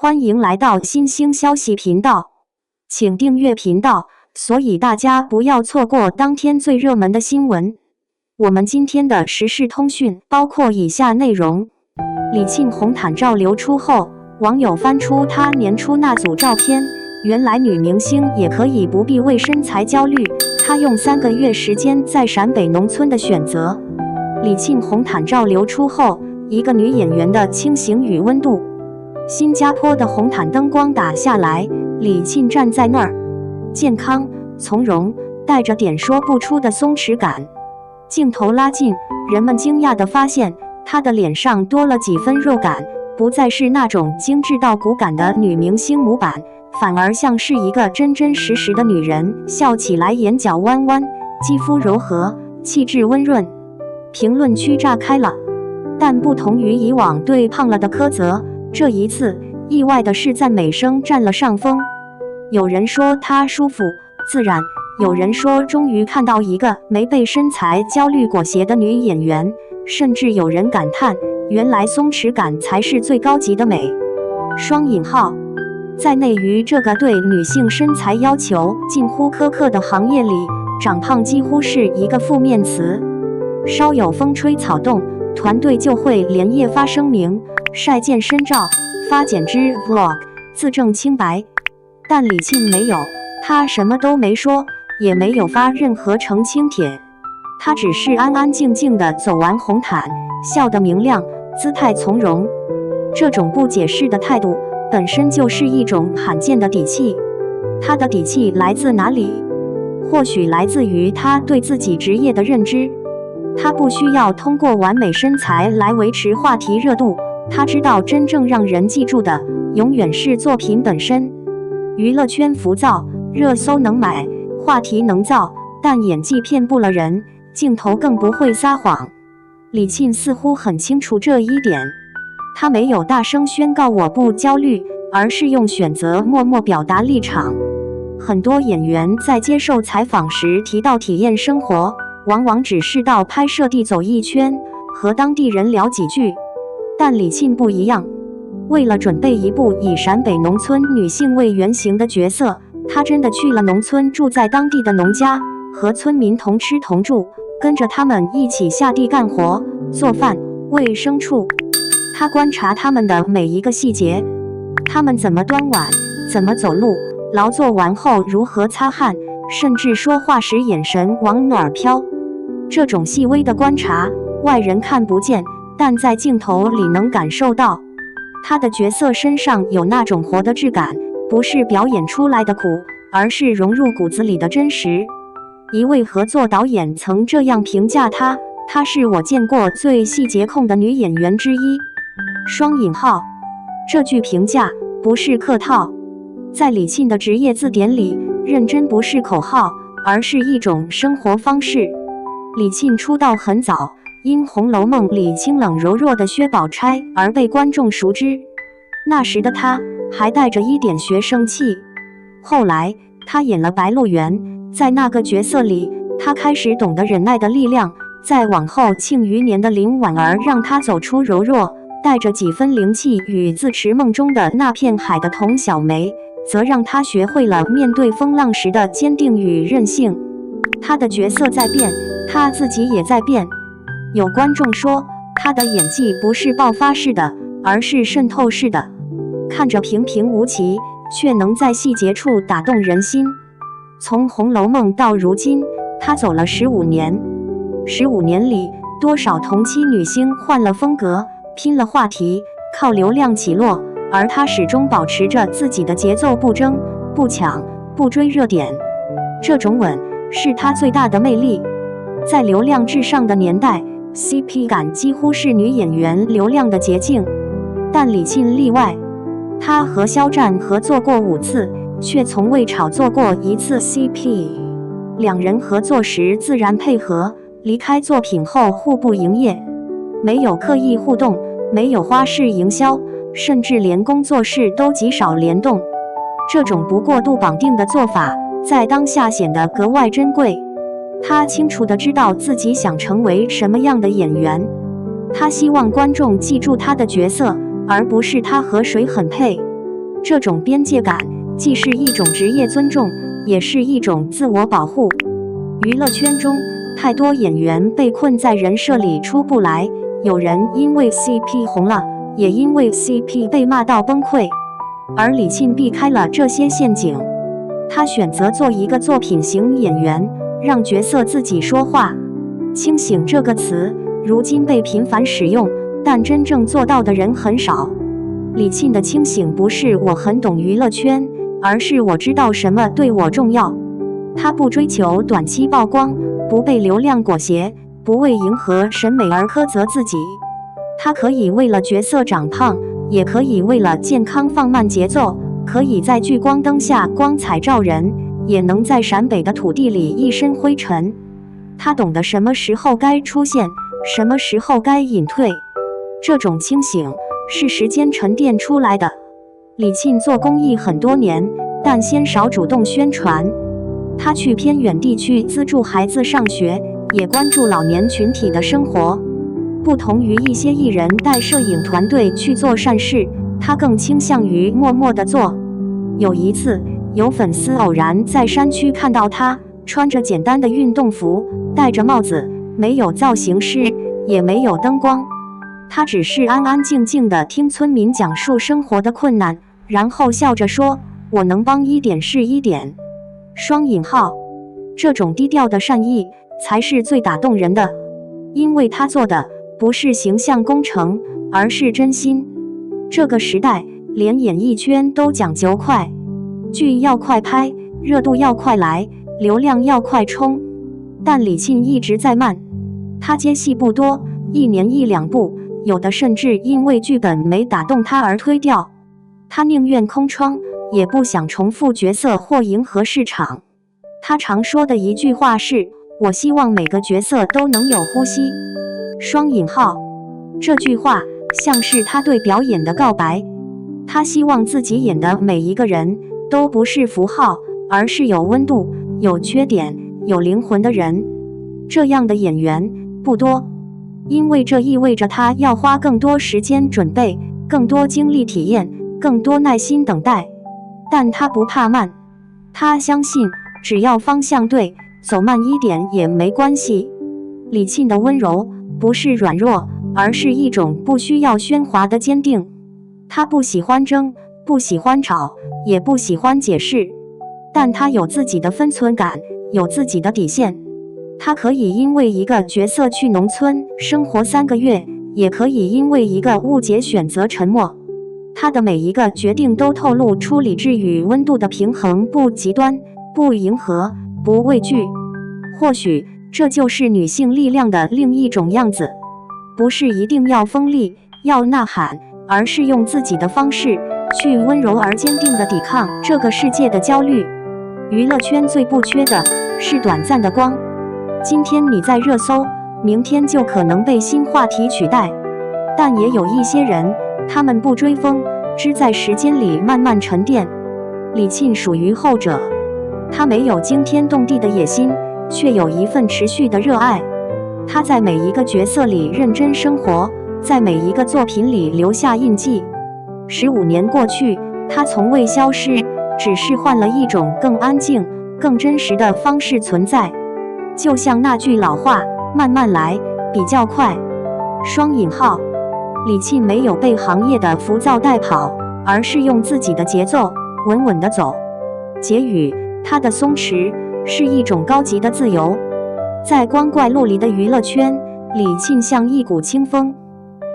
欢迎来到新兴消息频道，请订阅频道，所以大家不要错过当天最热门的新闻。我们今天的时事通讯包括以下内容：李沁红毯照流出后，网友翻出她年初那组照片，原来女明星也可以不必为身材焦虑，她用3个月时间在陕北农村的选择。李沁红毯照流出后，一个女演员的清醒与温度。新加坡的红毯灯光打下来，李沁站在那儿，健康从容，带着点说不出的松弛感。镜头拉近，人们惊讶地发现，她的脸上多了几分肉感，不再是那种精致到骨感的女明星模板，反而像是一个真真实实的女人，笑起来眼角弯弯，肌肤柔和，气质温润。评论区炸开了，但不同于以往对胖了的苛责，这一次意外的是赞美声占了上风。有人说她舒服自然，有人说终于看到一个没被身材焦虑裹挟的女演员，甚至有人感叹，原来松弛感才是最高级的美。双引号，在内于这个对女性身材要求近乎苛刻的行业里，长胖几乎是一个负面词。稍有风吹草动，团队就会连夜发声明，晒健身照，发减脂 vlog， 自证清白。但李沁没有，她什么都没说，也没有发任何澄清帖，她只是安安静静地走完红毯，笑得明亮，姿态从容。这种不解释的态度本身就是一种罕见的底气。她的底气来自哪里？或许来自于她对自己职业的认知。她不需要通过完美身材来维持话题热度，她知道真正让人记住的永远是作品本身。娱乐圈浮躁，热搜能买，话题能造，但演技骗不了人，镜头更不会撒谎。李沁似乎很清楚这一点，她没有大声宣告我不焦虑，而是用选择默默表达立场。很多演员在接受采访时提到体验生活，往往只是到拍摄地走一圈，和当地人聊几句。但李沁不一样，为了准备一部以陕北农村女性为原型的角色，她真的去了农村，住在当地的农家，和村民同吃同住，跟着他们一起下地干活、做饭、喂牲畜。她观察他们的每一个细节，他们怎么端碗，怎么走路，劳作完后如何擦汗，甚至说话时眼神往哪儿飘。这种细微的观察，外人看不见，但在镜头里能感受到。他的角色身上有那种活的质感，不是表演出来的苦，而是融入骨子里的真实。一位合作导演曾这样评价她，她是我见过最细节控的女演员之一。双引号，这句评价不是客套。在李沁的职业字典里，认真不是口号，而是一种生活方式。李沁出道很早，因《红楼梦》里清冷柔弱的薛宝钗而被观众熟知。那时的她还带着一点学生气。后来她演了《白鹿原》，在那个角色里，她开始懂得忍耐的力量。再往后，《庆余年》的林婉儿让她走出柔弱，带着几分灵气与自持梦中的那片海的童小梅，则让她学会了面对风浪时的坚定与韧性。她的角色在变，她自己也在变。有观众说，她的演技不是爆发式的，而是渗透式的，看着平平无奇，却能在细节处打动人心。从《红楼梦》到如今，她走了15年，15年里，多少同期女星换了风格，拼了话题，靠流量起落，而她始终保持着自己的节奏，不争、不抢、不追热点。这种稳是她最大的魅力。在流量至上的年代， CP 感几乎是女演员流量的捷径，但李沁例外。她和肖战合作过5次，却从未炒作过1次 CP。 两人合作时自然配合，离开作品后互不营业，没有刻意互动，没有花式营销，甚至连工作室都极少联动。这种不过度绑定的做法，在当下显得格外珍贵。他清楚地知道自己想成为什么样的演员，他希望观众记住他的角色，而不是他和谁很配。这种边界感既是一种职业尊重，也是一种自我保护。娱乐圈中，太多演员被困在人设里出不来，有人因为 CP 红了，也因为 CP 被骂到崩溃。而李沁避开了这些陷阱，他选择做一个作品型演员，让角色自己说话。清醒这个词如今被频繁使用，但真正做到的人很少。李沁的清醒不是我很懂娱乐圈，而是我知道什么对我重要。他不追求短期曝光，不被流量裹挟，不为迎合审美而苛责自己。他可以为了角色长胖，也可以为了健康放慢节奏，可以在聚光灯下光彩照人，也能在陕北的土地里一身灰尘。他懂得什么时候该出现，什么时候该隐退。这种清醒是时间沉淀出来的。李沁做公益很多年，但鲜少主动宣传。他去偏远地区资助孩子上学，也关注老年群体的生活。不同于一些艺人带摄影团队去做善事，他更倾向于默默地做。有一次，有粉丝偶然在山区看到他，穿着简单的运动服，戴着帽子，没有造型师，也没有灯光。他只是安安静静地听村民讲述生活的困难，然后笑着说：“我能帮一点是一点。”双引号，这种低调的善意才是最打动人的，因为他做的不是形象工程，而是真心。这个时代，连演艺圈都讲究快，剧要快拍，热度要快来，流量要快冲。但李沁一直在慢，他接戏不多，1年1、2部，有的甚至因为剧本没打动他而推掉。他宁愿空窗，也不想重复角色或迎合市场。他常说的一句话是：“我希望每个角色都能有呼吸。”双引号，这句话像是他对表演的告白。他希望自己演的每一个人都不是符号，而是有温度、有缺点、有灵魂的人。这样的演员不多，因为这意味着他要花更多时间准备，更多精力体验，更多耐心等待。但他不怕慢，他相信只要方向对，走慢一点也没关系。李沁的温柔不是软弱，而是一种不需要喧哗的坚定。他不喜欢争，不喜欢吵，也不喜欢解释，但他有自己的分寸感，有自己的底线。他可以因为一个角色去农村生活3个月，也可以因为一个误解选择沉默。他的每一个决定都透露出理智与温度的平衡，不极端，不迎合，不畏惧。或许这就是女性力量的另一种样子，不是一定要锋利，要呐喊，而是用自己的方式去温柔而坚定地抵抗这个世界的焦虑。娱乐圈最不缺的是短暂的光，今天你在热搜，明天就可能被新话题取代。但也有一些人，他们不追风，只在时间里慢慢沉淀。李沁属于后者，他没有惊天动地的野心，却有一份持续的热爱。他在每一个角色里认真生活，在每一个作品里留下印记。15年过去，他从未消失，只是换了一种更安静、更真实的方式存在。就像那句老话，慢慢来，比较快。双引号，李沁没有被行业的浮躁带跑，而是用自己的节奏稳稳地走。结语，他的松弛是一种高级的自由。在光怪陆离的娱乐圈，李沁像一股清风，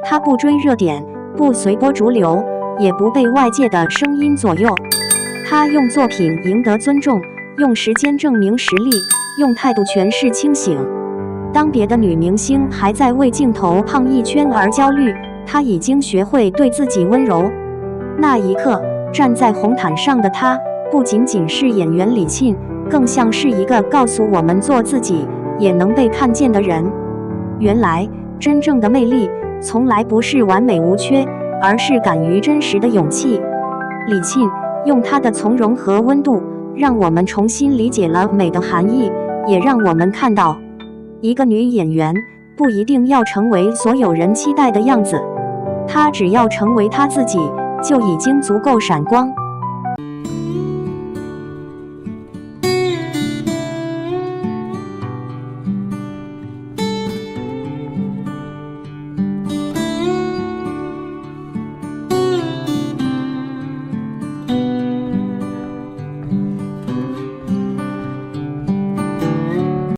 他不追热点，不随波逐流，也不被外界的声音左右。他用作品赢得尊重，用时间证明实力，用态度诠释清醒。当别的女明星还在为镜头胖一圈而焦虑，他已经学会对自己温柔。那一刻，站在红毯上的他，不仅仅是演员李沁，更像是一个告诉我们做自己也能被看见的人。原来，真正的魅力从来不是完美无缺，而是敢于真实的勇气。李沁用她的从容和温度，让我们重新理解了美的含义，也让我们看到，一个女演员不一定要成为所有人期待的样子，她只要成为她自己，就已经足够闪光。